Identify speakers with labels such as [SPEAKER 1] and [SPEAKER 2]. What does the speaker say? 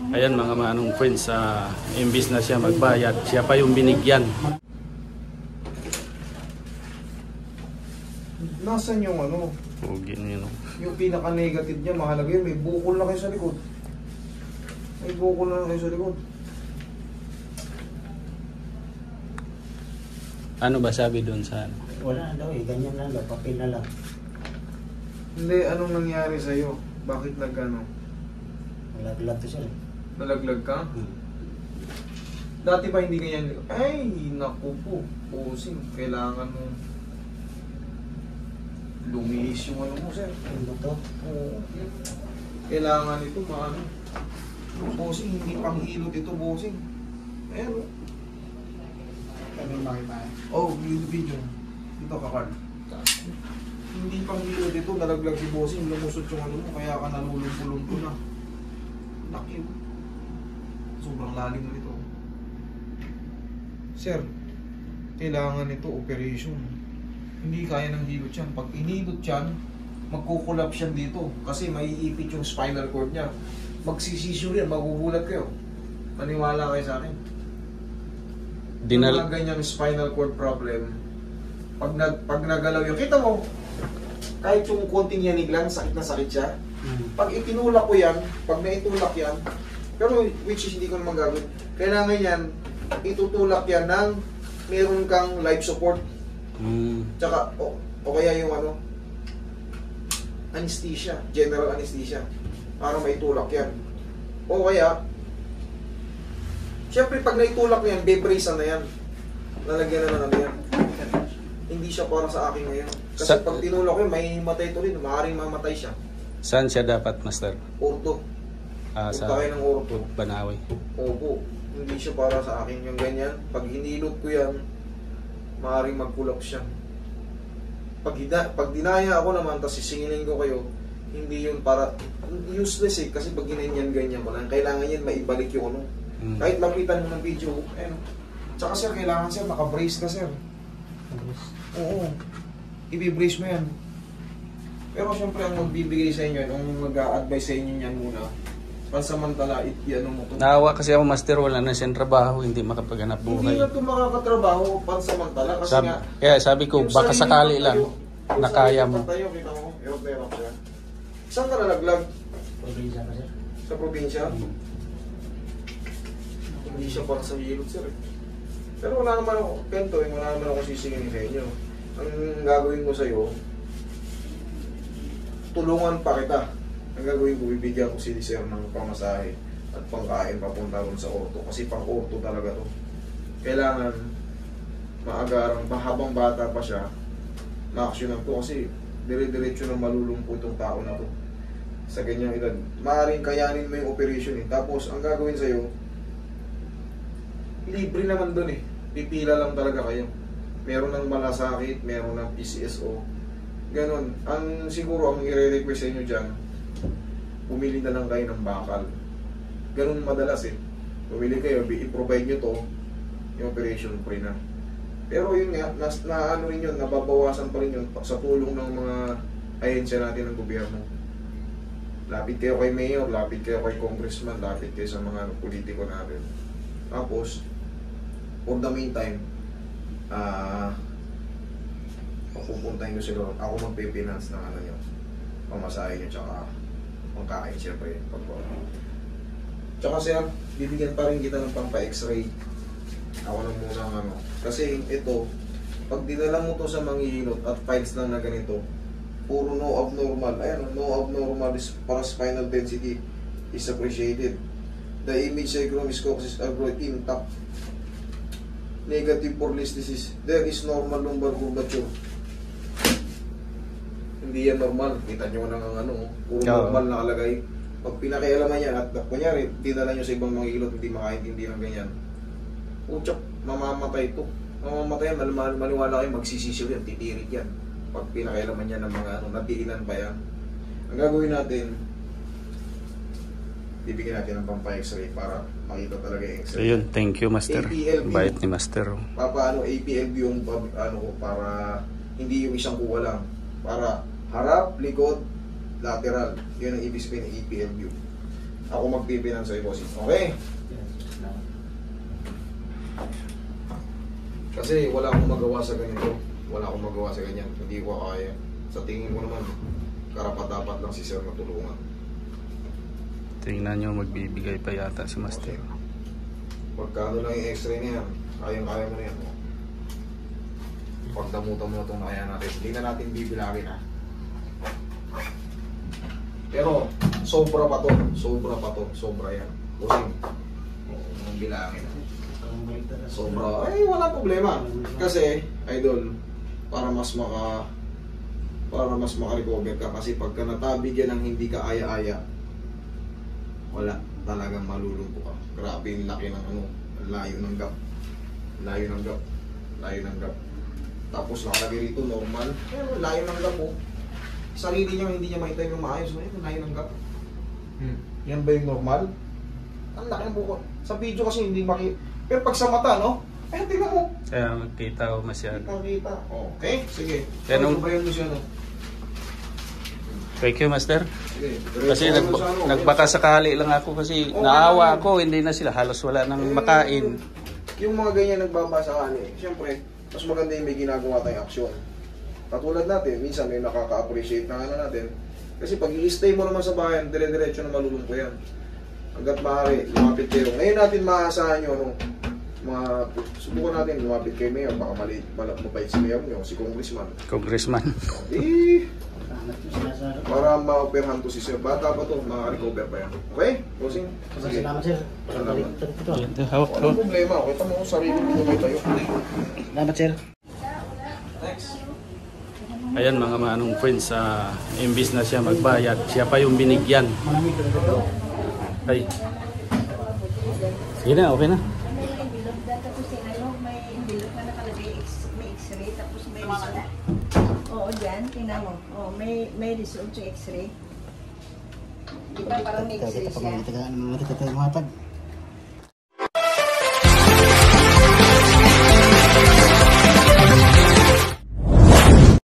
[SPEAKER 1] Ayan mga manong friends, imbis na siya magbayad, siya pa yung binigyan.
[SPEAKER 2] Nasaan yung ano?
[SPEAKER 1] Huwag yun.
[SPEAKER 2] Yung pinaka-negative niya, mahalaga yun. May bukol na kayo sa likod. May bukol na kayo sa likod.
[SPEAKER 1] Ano ba sabi doon sa ano?
[SPEAKER 3] Wala daw eh, ganyan lang daw, papel na lang.
[SPEAKER 2] Hindi, anong nangyari sa'yo? Bakit nag-ano?
[SPEAKER 3] Nalaglag to siya eh.
[SPEAKER 2] Nalaglag ka? Dati pa hindi ganyan. Ay, naku po. Pusing. Kailangan mo lumiis yung ano mo, sir.
[SPEAKER 3] Ano to?
[SPEAKER 2] Oo. Kailangan ito maano. Bossing, hindi pang hilot ito, bossing. Ayan o.
[SPEAKER 3] Kami makita.
[SPEAKER 2] Oh, video. Ito ka, Carl. Hindi pang hilot ito, nalaglag si bossing. Lumusot yung ano mo, kaya ka nalulumpo-lumpo na. Laki. Sobrang lalim na ito. Sir, kailangan ito operation. Hindi kaya ng hilot yan. Pag inilot yan, magkukulap siya dito. Kasi maiipit yung spinal cord niya. Magsisisure yan, magugulat kayo. Maniwala kayo sa akin. Yung mga ganyang spinal cord problem, pag nagalaw yun, kita mo, kahit yung konting yanig lang, sakit na sakit siya. Pag itinulak ko yan, pag naitulak yan, pero which is hindi ko naman gagawin, kailangan yan, itutulak yan ng meron kang life support. Tsaka, o kaya yung ano, anesthesia, general anesthesia, para maitulak yan. O kaya, siyempre pag naitulak yan, bebrace na yan. Lalagyan na ano yan. Hindi siya para sa akin ngayon. Kasi pag tinulak ko yun, may matay ito rin, maaaring mamatay siya.
[SPEAKER 1] Saan siya dapat, Master?
[SPEAKER 2] Orto.
[SPEAKER 1] Sa
[SPEAKER 2] tayo ng orto.
[SPEAKER 1] Banawe.
[SPEAKER 2] Opo. Hindi siya para sa akin yung ganyan. Pag hinilot ko yan, maaaring mag-collapse siya. Pag dinaya ako naman, tapos sisingilin ko kayo, hindi yun para, useless eh, kasi pag ganyan mo lang, kailangan yan maibalik yung ano. Kahit lapitan mo ng video, ayun. Tsaka sir, kailangan sir, naka-brace ka sir. Oo. I-brace mo yan. Pero syempre, ang magbibigay sa inyo, ang mag-a-advise sa inyo yan muna, pansamantala, ano mo to.
[SPEAKER 1] Naawa kasi ako, Master, wala na siyang trabaho, hindi makapaghanap buhay.
[SPEAKER 2] Hindi na ito makakatrabaho pansamantala kasi nga...
[SPEAKER 1] Sabi ko, baka sakali lang, nakaya mo.
[SPEAKER 2] Tayo, kita mo, hirap siya. Saan ka nalaglag?
[SPEAKER 3] Probinsya ka sir.
[SPEAKER 2] Sa probinsya? Hindi siya para sa hilot, sir. Pero wala naman ako, Kento, wala naman ako sisingin sa inyo. Ang gagawin ko sa'yo, tulungan pa kita. Ang gagawin ko, bibigyan ko si sir ng pamasahe at pangkain papunta ron sa orto. Kasi pang orto talaga to. Kailangan maagarang, habang bata pa siya, ma-actionan to kasi dire-diretso na malulumpo itong tao na to. Sa ganyang edad, maaaring kayanin mo yung operation eh. Tapos, ang gagawin sa'yo, libre naman dun eh. Pipila lang talaga kayo. Meron ng malasakit, meron ng PCSO. Ganon. Siguro ang i-request sa inyo dyan, pumili na lang kayo ng bakal. Ganon madalas eh. Pumili kayo, i-provide nyo to, yung operation free na. Pero yun nga, ano rin yun, nababawasan pa rin yun sa tulong ng mga ahensya natin ng gobyerno. Lapit kayo kay mayor, lapit kayo kay congressman, lapit kayo sa mga politiko natin. Tapos, for the meantime, pupuntahin ko sila, ako magpipinance ng ano nyo, pamasahe nyo, tsaka pangkain siyempre. Tsaka sir, bibigyan pa rin kita ng pampa-x-ray. Ako lang muna ng ano. Kasi ito, pag dinala mo to sa manghihilot at files lang na ganito, puro no abnormal. Ayan, no abnormal is para spinal density is appreciated. The image hygromyscosis algorithm intact. Negative for listhesis. There is normal lumbar curvature. Hindi yan normal. Kita nyo nang ano, puro normal nakalagay. Pag pinakialaman yan at kunyari, dinala nyo sa ibang mga ilot, hindi makaintindi ng ganyan. Utsak, mamamatay ito. Mamamatay yan, maniwala kayo, magsisisiw yan, titirik yan. Pag pinakialaman yan ng mga ano, natiilan pa yan. Ang gagawin natin, bibigyan natin ng pampa-x-ray para makita talaga yung x-ray.
[SPEAKER 1] So yun, thank you Master. Bait ni Master.
[SPEAKER 2] Papaano APLB yung ano ko para hindi yung isang kuha lang. Para harap, likod, lateral. Yun ang ibig sabihin ng APLB. Ako magpipinan sa'yo, bossing. Okay? Kasi wala akong magawa sa ganito. Wala akong magawa sa ganyan. Hindi ko kaya. Sa tingin ko naman, karapat-dapat lang si sir na tulungan.
[SPEAKER 1] Tingnan nyo, magbibigay pa yata si Master.
[SPEAKER 2] Pagkano lang yung x-ray niya, kayang-kaya mo na yan. Pagdamutan mo na itong kaya natin. Hindi na natin bibilangin ha. Pero, sobra pa to. Sobra pa to. Sobra yan. Busing. Ang bilangin. Sobra. Ay, wala problema. Kasi, idol, para mas maka-recover ka. Kasi pagka natabigyan ng hindi ka aya-aya, wala. Talagang malulumpo ka. Grabe yung laki ng ano. Layo ng gap. Layo ng gap. Layo ng gap. Tapos nakalagay rito, normal. Pero layo ng gap po. Sarili niya, hindi niya makita yung maayos. Layo ng gap. Yan ba yung normal? Ang laki ng buko. Sa video kasi hindi makita. Pero pag sa mata, no? Eh, tingnan mo.
[SPEAKER 1] Kaya magkita ko masyado.
[SPEAKER 2] Kita. Okay, sige.
[SPEAKER 1] Kaya
[SPEAKER 2] Ano ba yung Luciano?
[SPEAKER 1] Thank you, Master.
[SPEAKER 2] Sige.
[SPEAKER 1] Kasi nagbaka sakali lang ako kasi naawa ako, hindi na sila. Halos wala nang makain.
[SPEAKER 2] Yung mga ganyan nagbabasa kani, siyempre, mas maganda yung may ginagawa tayong aksyon. Katulad natin, minsan may nakaka-appreciate na ano natin. Kasi pag i-stay mo naman sa bayan, dire-diretso na malulungko yan. Hanggat maaari, lumapit kayo. Ngayon natin maaasahan nyo, ano, subukan natin lumapit kay Mayor. Baka mabait si Mayor nyo, si Congressman.
[SPEAKER 1] Congressman.
[SPEAKER 2] Para ma-operahan to si Sir. Bata pa to, makaka-recover pa yan. Okay? Closing? Sige.
[SPEAKER 3] Salamat sir.
[SPEAKER 2] Salamat.
[SPEAKER 1] Hawak ko.
[SPEAKER 2] Walang problema. Kita mo kung sarili mo may tayo.
[SPEAKER 3] Salamat sir.
[SPEAKER 2] Next.
[SPEAKER 1] Ayan mga manong friends, imbis na siya magbayad, siya pa yung binigyan.
[SPEAKER 3] Malamig ka dito.
[SPEAKER 1] Ay. Sige na, okay na.
[SPEAKER 4] May envelope data tapos yung ano, may envelope na nakalagay may x-ray tapos may result. Oo, dyan, tingnan mo. Oo, may result sa x-ray. Di ba parang may x-ray siya?
[SPEAKER 3] Matitag